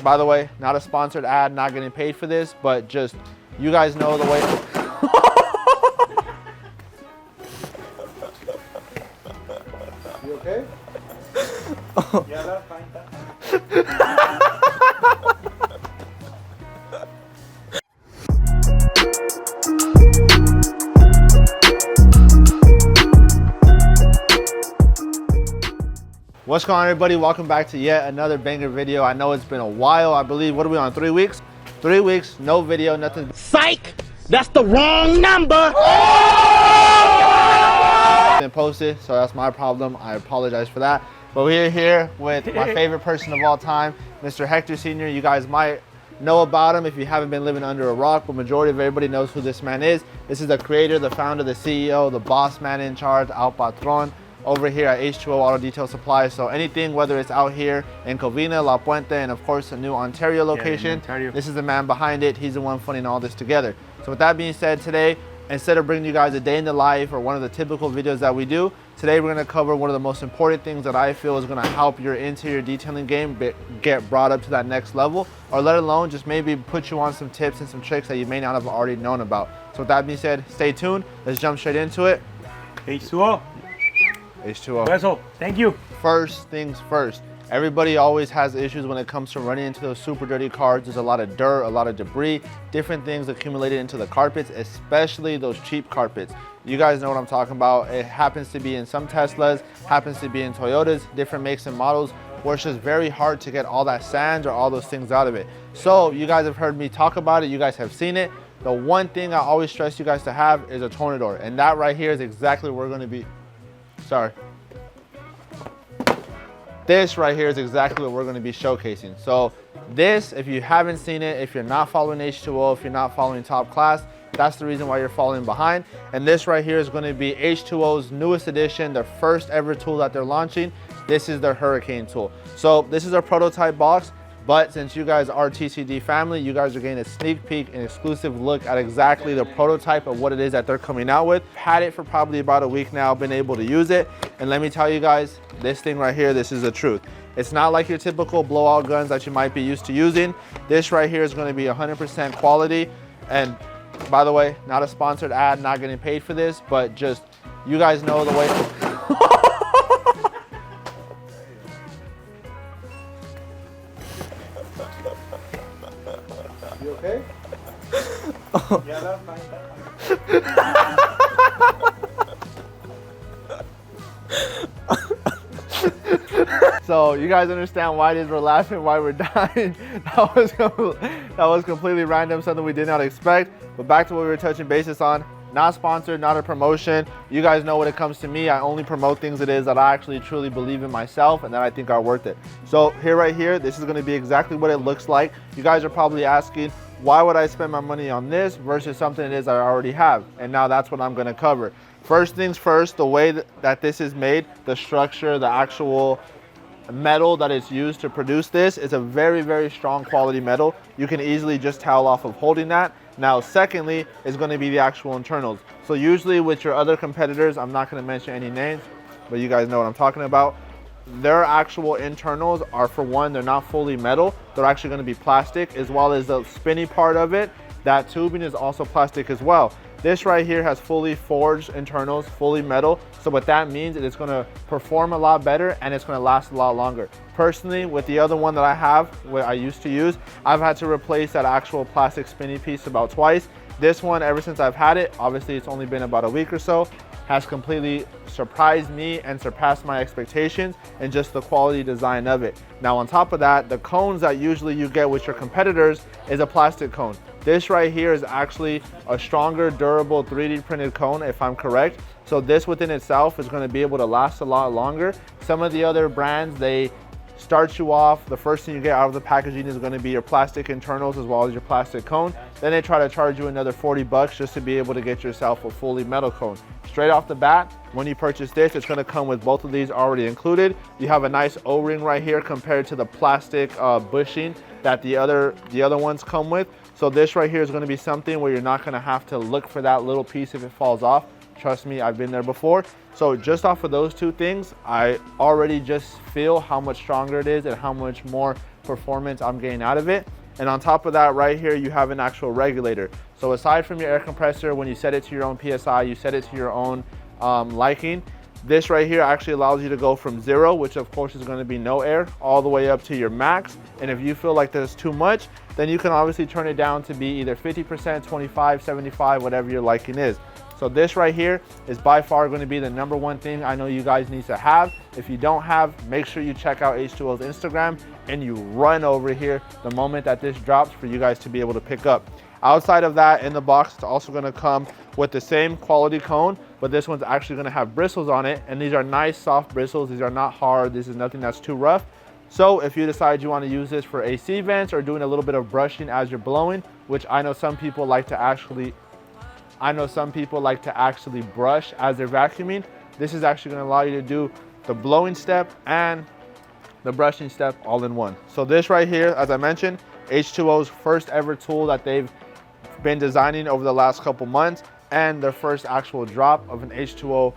by the way, not a sponsored ad, not getting paid for this, but just, you guys know the way. You okay? Yeah, that's fine. What's going on, everybody? Welcome back to yet another banger video. I know it's been a while. I believe, what are we on, 3 weeks? 3 weeks, no video, nothing. Psych! That's the wrong number! Been posted, so that's my problem. I apologize for that. But we're here with my favorite person of all time, Mr. Hector Sr. You guys might know about him if you haven't been living under a rock, but majority of everybody knows who this man is. This is the creator, the founder, the CEO, the boss man in charge, Al Patron, over here at H2O Auto Detail Supply. So anything, whether it's out here in Covina, La Puente, and of course the new Ontario location, this is the man behind it. He's the one putting all this together. So with that being said, today, instead of bringing you guys a day in the life or one of the typical videos that we do, today we're going to cover one of the most important things that I feel is going to help your interior detailing game get brought up to that next level, or let alone just maybe put you on some tips and some tricks that you may not have already known about. So with that being said, stay tuned. Let's jump straight into it. H2O. H2O. Vessel, thank you. First things first. Everybody always has issues when it comes to running into those super dirty cars. There's a lot of dirt, a lot of debris, different things accumulated into the carpets, especially those cheap carpets. You guys know what I'm talking about. It happens to be in some Teslas, happens to be in Toyotas, different makes and models, where it's just very hard to get all that sand or all those things out of it. So you guys have heard me talk about it. You guys have seen it. The one thing I always stress you guys to have is a Tornador. And that right here is exactly what we're going to be. Sorry. This right here is exactly what we're going to be showcasing. So this, if you haven't seen it, if you're not following H2O, if you're not following Topclass, that's the reason why you're falling behind. And this right here is going to be H2O's newest edition, their first ever tool that they're launching. This is their Hurricane tool. So this is our prototype box, but since you guys are TCD family, you guys are getting a sneak peek and exclusive look at exactly the prototype of what it is that they're coming out with. Had it for probably about a week now, been able to use it. And let me tell you guys, this thing right here, this is the truth. It's not like your typical blowout guns that you might be used to using. This right here is going to be 100% quality. And by the way, not a sponsored ad, not getting paid for this, but just, you guys know the way. You okay? Yeah, that's fine. So you guys understand why it is we're laughing, why we're dying. That was completely random, something we did not expect. But back to what we were touching bases on. Not sponsored, not a promotion. You guys know when it comes to me, I only promote things it is that I actually truly believe in myself and that I think are worth it. So here, right here, this is going to be exactly what it looks like. You guys are probably asking, why would I spend my money on this versus something it is I already have? And now that's what I'm going to cover. First things first, the way that this is made, the structure, the actual metal that is used to produce this is a very, very strong quality metal. You can easily just tell off of holding that. Now, secondly, is going to be the actual internals. So usually with your other competitors, I'm not going to mention any names, but you guys know what I'm talking about. Their actual internals are, for one, they're not fully metal. They're actually going to be plastic, as well as the spinny part of it. That tubing is also plastic as well. This right here has fully forged internals, fully metal. So what that means is it's going to perform a lot better and it's going to last a lot longer. Personally, with the other one that I have, what I used to use, I've had to replace that actual plastic spinny piece about twice. This one, ever since I've had it, obviously it's only been about a week or so, has completely surprised me and surpassed my expectations and just the quality design of it. Now on top of that, the cones that usually you get with your competitors is a plastic cone. This right here is actually a stronger, durable 3D printed cone, if I'm correct. So this within itself is going to be able to last a lot longer. Some of the other brands, they start you off, the first thing you get out of the packaging is going to be your plastic internals as well as your plastic cone. Then they try to charge you another 40 bucks just to be able to get yourself a fully metal cone. Straight off the bat, when you purchase this, it's going to come with both of these already included. You have a nice O-ring right here compared to the plastic bushing that the other ones come with. So this right here is going to be something where you're not going to have to look for that little piece if it falls off. Trust me, I've been there before. So just off of those two things, I already just feel how much stronger it is and how much more performance I'm getting out of it. And on top of that, right here, you have an actual regulator. So aside from your air compressor, when you set it to your own PSI, you set it to your own liking. This right here actually allows you to go from 0, which of course is going to be no air, all the way up to your max. And if you feel like there's too much, then you can obviously turn it down to be either 50%, 25, 75, whatever your liking is. So this right here is by far going to be the #1 thing I know you guys need to have. If you don't have, make sure you check out H2O's Instagram and you run over here the moment that this drops for you guys to be able to pick up. Outside of that, in the box, it's also going to come with the same quality cone, but this one's actually going to have bristles on it, and these are nice soft bristles. These are not hard. This is nothing that's too rough. So if you decide you want to use this for AC vents or doing a little bit of brushing as you're blowing, which I know some people like to actually brush as they're vacuuming, this is actually going to allow you to do the blowing step and the brushing step all in one. So this right here, as I mentioned, H2O's first ever tool that they've been designing over the last couple months, and their first actual drop of an H2O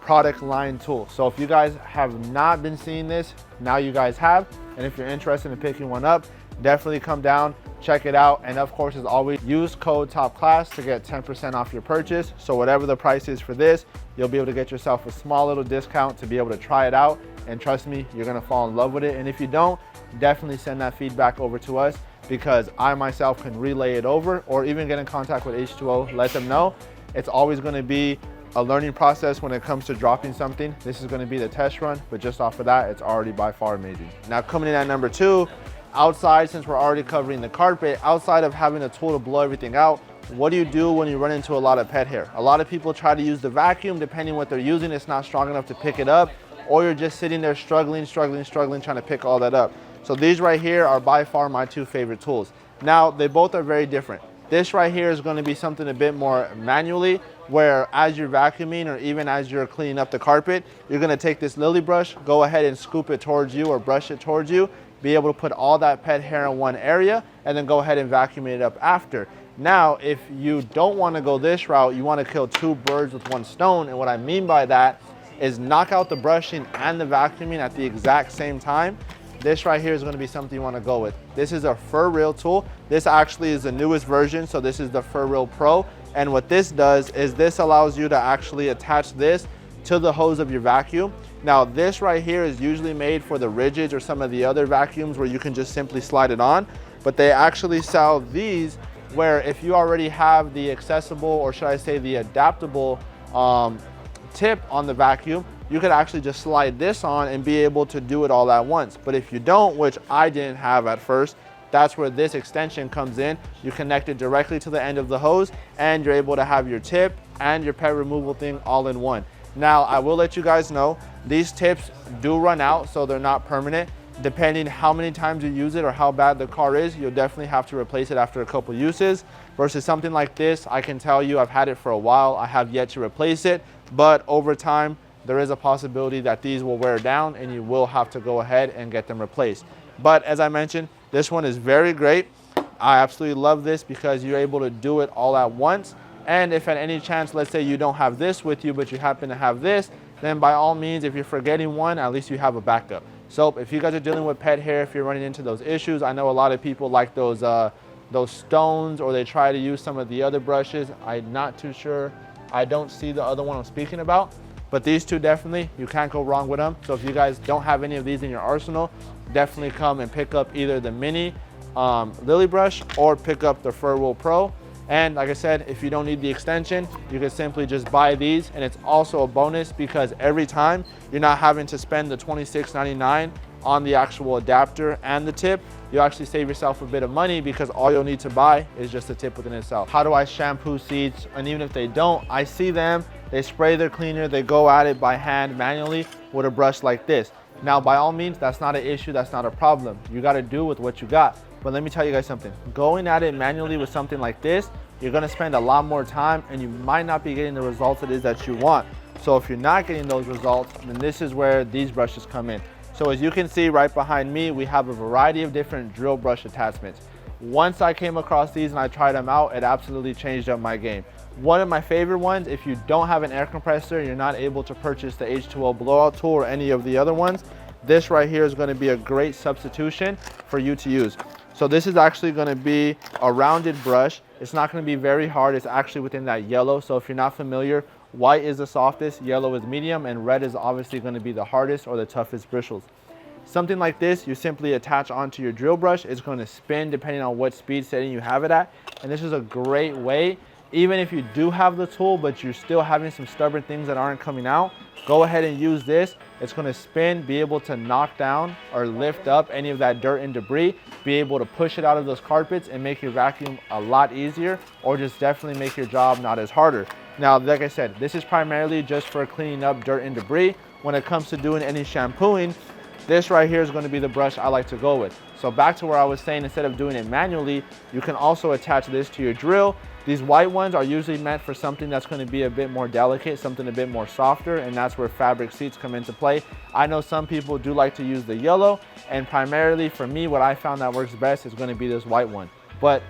product line tool. So if you guys have not been seeing this, now you guys have. And if you're interested in picking one up, definitely come down, check it out. And of course, as always, use code Topclass to get 10% off your purchase. So whatever the price is for this, you'll be able to get yourself a small little discount to be able to try it out. And trust me, you're gonna fall in love with it. And if you don't, definitely send that feedback over to us, because I myself can relay it over, or even get in contact with H2O, let them know. It's always gonna be a learning process when it comes to dropping something. This is gonna be the test run, but just off of that, it's already by far amazing. Now coming in at #2, outside, since we're already covering the carpet, outside of having a tool to blow everything out, what do you do when you run into a lot of pet hair? A lot of people try to use the vacuum. Depending what they're using, it's not strong enough to pick it up, or you're just sitting there struggling, trying to pick all that up. So these right here are by far my 2 favorite tools. Now, they both are very different. This right here is going to be something a bit more manually, where as you're vacuuming or even as you're cleaning up the carpet, you're going to take this lily brush, go ahead and scoop it towards you or brush it towards you, be able to put all that pet hair in one area, and then go ahead and vacuum it up after. Now, if you don't want to go this route, you want to kill 2 birds with 1 stone. And what I mean by that is knock out the brushing and the vacuuming at the exact same time. This right here is going to be something you want to go with. This is a Fur Reel tool. This actually is the newest version, so this is the Fur Reel Pro. And what this does is this allows you to actually attach this to the hose of your vacuum. Now this right here is usually made for the rigids or some of the other vacuums where you can just simply slide it on, but they actually sell these where if you already have the accessible, or should I say the adaptable tip on the vacuum, you could actually just slide this on and be able to do it all at once. But if you don't, which I didn't have at first, that's where this extension comes in. You connect it directly to the end of the hose, and you're able to have your tip and your pet removal thing all in one. Now, I will let you guys know, these tips do run out, so they're not permanent. Depending how many times you use it or how bad the car is, you'll definitely have to replace it after a couple uses. Versus something like this, I can tell you I've had it for a while. I have yet to replace it, but over time, there is a possibility that these will wear down and you will have to go ahead and get them replaced. But as I mentioned, this one is very great. I absolutely love this because you're able to do it all at once. And if at any chance, let's say you don't have this with you, but you happen to have this, then by all means, if you're forgetting one, at least you have a backup. So if you guys are dealing with pet hair, if you're running into those issues, I know a lot of people like those stones, or they try to use some of the other brushes. I'm not too sure. I don't see the other one I'm speaking about, but these two definitely, you can't go wrong with them. So if you guys don't have any of these in your arsenal, definitely come and pick up either the mini lily brush or pick up the Fur Reel Pro. And like I said, if you don't need the extension, you can simply just buy these. And it's also a bonus because every time you're not having to spend the $26.99 on the actual adapter and the tip. You actually save yourself a bit of money because all you'll need to buy is just the tip within itself. How do I shampoo seats? And even if they don't, I see them, they spray their cleaner, they go at it by hand manually with a brush like this. Now, by all means, that's not an issue, that's not a problem. You gotta do with what you got. But let me tell you guys something. Going at it manually with something like this, you're gonna spend a lot more time and you might not be getting the results it is that you want. So if you're not getting those results, then this is where these brushes come in. So as you can see right behind me, we have a variety of different drill brush attachments. Once I came across these and I tried them out, it absolutely changed up my game. One of my favorite ones, if you don't have an air compressor, you're not able to purchase the H2O blowout tool or any of the other ones, this right here is going to be a great substitution for you to use. So this is actually going to be a rounded brush. It's not going to be very hard. It's actually within that yellow. So if you're not familiar, white is the softest, yellow is medium, and red is obviously going to be the hardest or the toughest bristles. Something like this, you simply attach onto your drill brush. It's going to spin depending on what speed setting you have it at. And this is a great way, even if you do have the tool, but you're still having some stubborn things that aren't coming out, go ahead and use this. It's going to spin, be able to knock down or lift up any of that dirt and debris, be able to push it out of those carpets and make your vacuum a lot easier, or just definitely make your job not as harder. Now, like I said, this is primarily just for cleaning up dirt and debris. When it comes to doing any shampooing, this right here is going to be the brush I like to go with. So back to where I was saying, instead of doing it manually, you can also attach this to your drill. These white ones are usually meant for something that's going to be a bit more delicate, something a bit more softer, and that's where fabric seats come into play. I know some people do like to use the yellow, and primarily for me, what I found that works best is going to be this white one. But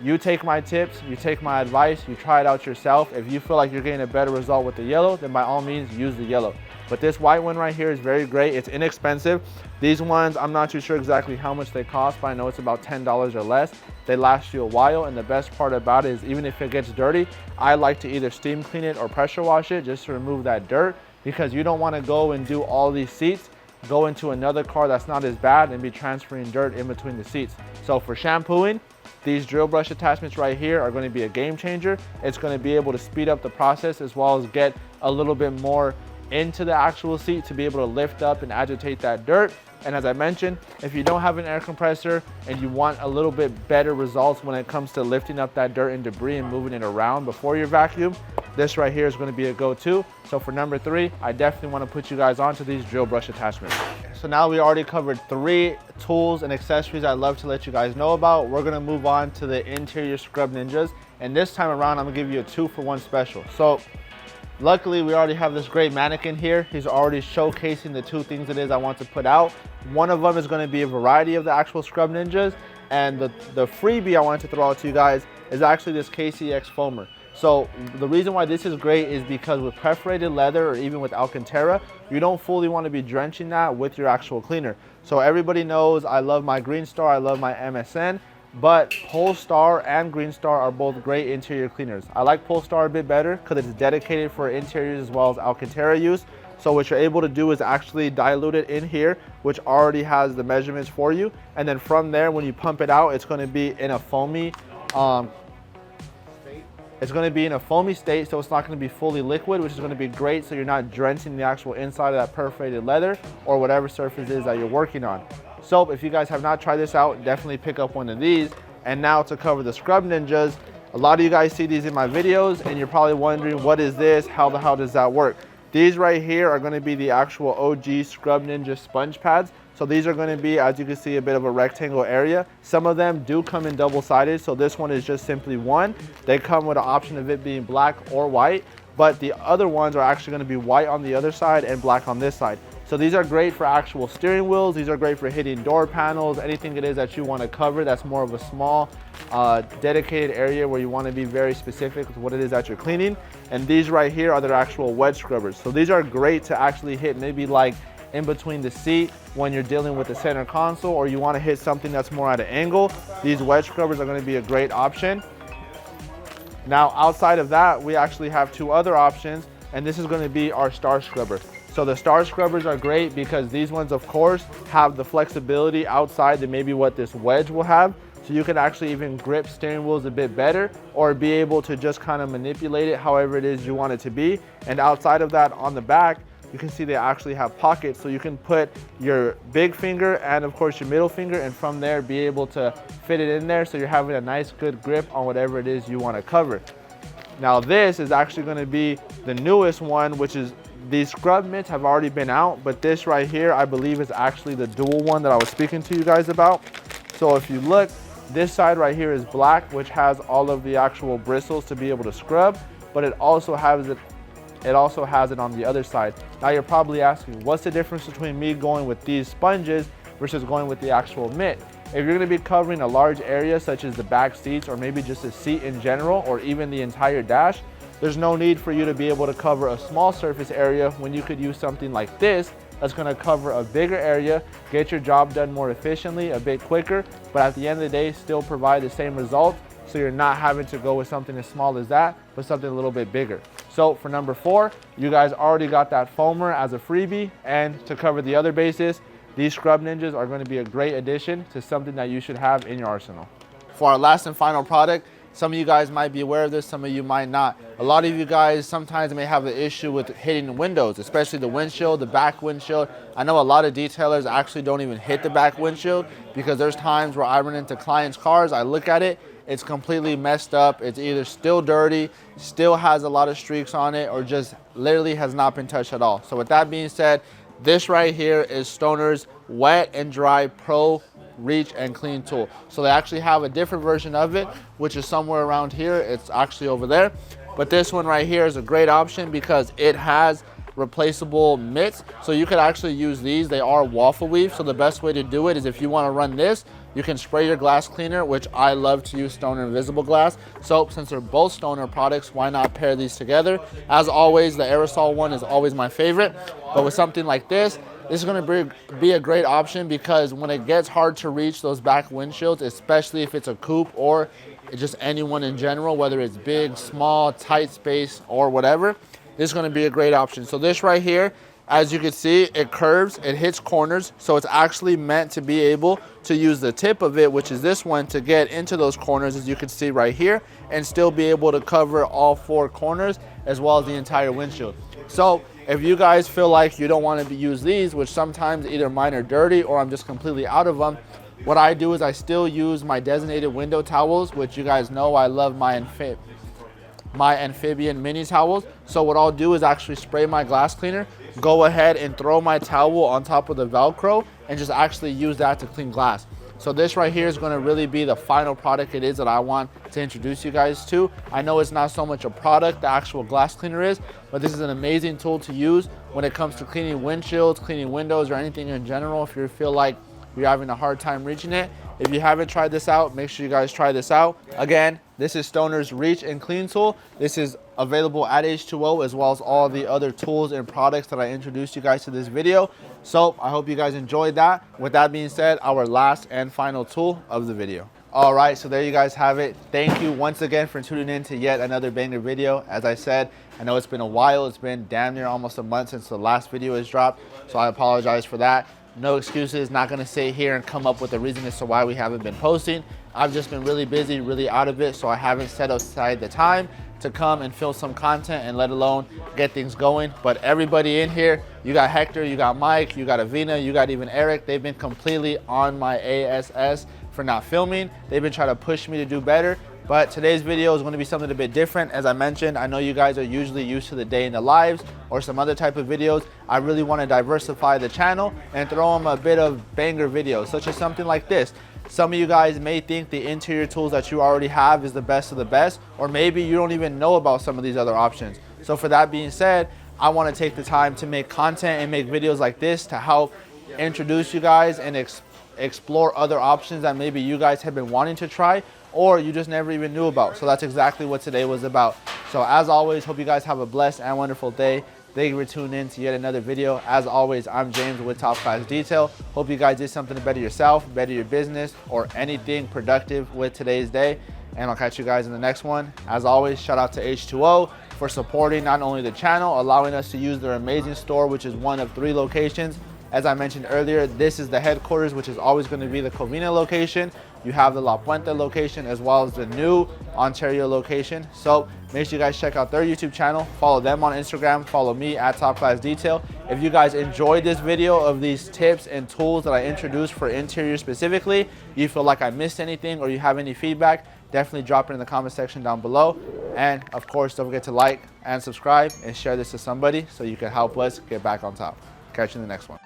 you take my tips, you take my advice, you try it out yourself. If you feel like you're getting a better result with the yellow, then by all means use the yellow. But this white one right here is very great. It's inexpensive. These ones, I'm not too sure exactly how much they cost, but I know it's about $10 or less. They last you a while, and the best part about it is even if it gets dirty, I like to either steam clean it or pressure wash it just to remove that dirt, because you don't want to go and do all these seats, go into another car that's not as bad and be transferring dirt in between the seats. So for shampooing, these drill brush attachments right here are going to be a game changer. It's going to be able to speed up the process as well as get a little bit more into the actual seat to be able to lift up and agitate that dirt. And as I mentioned, if you don't have an air compressor and you want a little bit better results when it comes to lifting up that dirt and debris and moving it around before your vacuum, this right here is going to be a go-to. So for number 3, I definitely want to put you guys onto these drill brush attachments. So now we already covered 3 tools and accessories I'd love to let you guys know about. We're going to move on to the interior scrub ninjas. And this time around, I'm going to give you a 2-for-1 special. So luckily, we already have this great mannequin here. He's already showcasing the 2 things it is I want to put out. One of them is going to be a variety of the actual Scrub Ninjas, and the freebie I wanted to throw out to you guys is actually this KCX foamer. So the reason why this is great is because with perforated leather or even with Alcantara, you don't fully want to be drenching that with your actual cleaner. So everybody knows I love my Green Star, I love my MSN. But Polestar and Green Star are both great interior cleaners. I like Polestar a bit better because it's dedicated for interiors as well as Alcantara use. So what you're able to do is actually dilute it in here, which already has the measurements for you. And then from there, when you pump it out, it's going to be in a foamy state, so it's not going to be fully liquid, which is going to be great so you're not drenching the actual inside of that perforated leather or whatever surface is that you're working on. So if you guys have not tried this out, definitely pick up one of these. And now to cover the Scrub Ninjas, a lot of you guys see these in my videos and you're probably wondering, what is this? How the hell does that work? These right here are going to be the actual OG Scrub Ninja sponge pads. So these are going to be, as you can see, a bit of a rectangle area. Some of them do come in double-sided, so this one is just simply one. They come with an option of it being black or white, but the other ones are actually going to be white on the other side and black on this side. So these are great for actual steering wheels. These are great for hitting door panels, anything it is that you want to cover that's more of a small dedicated area where you want to be very specific with what it is that you're cleaning. And these right here are their actual wedge scrubbers. So these are great to actually hit maybe like in between the seat when you're dealing with the center console, or you want to hit something that's more at an angle. These wedge scrubbers are going to be a great option. Now outside of that, we actually have 2 other options, and this is going to be our star scrubber. So the star scrubbers are great because these ones, of course, have the flexibility outside than maybe what this wedge will have. So you can actually even grip steering wheels a bit better or be able to just kind of manipulate it however it is you want it to be. And outside of that, on the back, you can see they actually have pockets, so you can put your big finger and of course your middle finger, and from there be able to fit it in there so you're having a nice good grip on whatever it is you want to cover. Now this is actually going to be the newest one, which is, these scrub mitts have already been out, but this right here I believe is actually the dual one that I was speaking to you guys about. So if you look, this side right here is black, which has all of the actual bristles to be able to scrub, but it also has it on the other side. Now you're probably asking, what's the difference between me going with these sponges versus going with the actual mitt? If you're going to be covering a large area such as the back seats or maybe just a seat in general or even the entire dash, there's no need for you to be able to cover a small surface area when you could use something like this that's gonna cover a bigger area, get your job done more efficiently, a bit quicker, but at the end of the day, still provide the same results. So you're not having to go with something as small as that, but something a little bit bigger. So for number 4, you guys already got that foamer as a freebie, and to cover the other bases, these Scrub Ninjas are going to be a great addition to something that you should have in your arsenal. For our last and final product, some of you guys might be aware of this, some of you might not. A lot of you guys sometimes may have an issue with hitting the windows, especially the windshield, the back windshield. I know a lot of detailers actually don't even hit the back windshield, because there's times where I run into clients' cars, I look at it, it's completely messed up. It's either still dirty, still has a lot of streaks on it, or just literally has not been touched at all. So with that being said, this right here is Stoner's Wet and Dry Pro Reach and Clean tool. So they actually have a different version of it, which is somewhere around here. It's actually over there. But this one right here is a great option because it has replaceable mitts. So you could actually use these. They are waffle weave. So the best way to do it is, if you want to run this, you can spray your glass cleaner, which I love to use Stoner Invisible Glass. So since they're both Stoner products, why not pair these together? As always, the aerosol one is always my favorite. But with something like this is going to be a great option, because when it gets hard to reach those back windshields, especially if it's a coupe or just anyone in general, whether it's big, small, tight space, or whatever, this is going to be a great option. So this right here, as you can see, it curves, it hits corners, so it's actually meant to be able to use the tip of it, which is this one, to get into those corners, as you can see right here, and still be able to cover all 4 corners as well as the entire windshield. So if you guys feel like you don't want to use these, which sometimes either mine are dirty or I'm just completely out of them, what I do is I still use my designated window towels, which you guys know I love my amphibian mini towels. So what I'll do is actually spray my glass cleaner, go ahead and throw my towel on top of the Velcro, and just actually use that to clean glass. So this right here is going to really be the final product it is that I want to introduce you guys to. I know it's not so much a product, the actual glass cleaner is, but this is an amazing tool to use when it comes to cleaning windshields, cleaning windows, or anything in general. If you feel like you're having a hard time reaching it, if you haven't tried this out, make sure you guys try this out. Again, this is Stoner's Reach and Clean tool. This is available at H2O, as well as all the other tools and products that I introduced you guys to this video. So I hope you guys enjoyed that. With that being said, our last and final tool of the video. All right, so there you guys have it. Thank you once again for tuning in to yet another banger video. As I said, I know it's been a while. It's been damn near almost a month since the last video has dropped, so I apologize for that. No excuses, not gonna sit here and come up with a reason as to why we haven't been posting. I've just been really busy, really out of it, so I haven't set aside the time to come and film some content, and let alone get things going. But everybody in here, you got Hector, you got Mike, you got Avina, you got even Eric, they've been completely on my ASS for not filming. They've been trying to push me to do better. But today's video is going to be something a bit different. As I mentioned, I know you guys are usually used to the day in the lives or some other type of videos. I really want to diversify the channel and throw them a bit of banger videos, such as something like this. Some of you guys may think the interior tools that you already have is the best of the best, or maybe you don't even know about some of these other options. So for that being said, I want to take the time to make content and make videos like this to help introduce you guys and explore other options that maybe you guys have been wanting to try, or you just never even knew about. So that's exactly what today was about. So as always, hope you guys have a blessed and wonderful day. Thank you for tuning in to yet another video. As always, I'm James with Top Class Detail. Hope you guys did something to better yourself, better your business, or anything productive with today's day. And I'll catch you guys in the next one. As always, shout out to H2O for supporting not only the channel, allowing us to use their amazing store, which is one of 3 locations. As I mentioned earlier, this is the headquarters, which is always going to be the Covina location. You have the La Puente location, as well as the new Ontario location. So make sure you guys check out their YouTube channel, follow them on Instagram, follow me at Top Class Detail. If you guys enjoyed this video of these tips and tools that I introduced for interior specifically, you feel like I missed anything or you have any feedback, definitely drop it in the comment section down below. And of course, don't forget to like and subscribe and share this to somebody so you can help us get back on top. Catch you in the next one.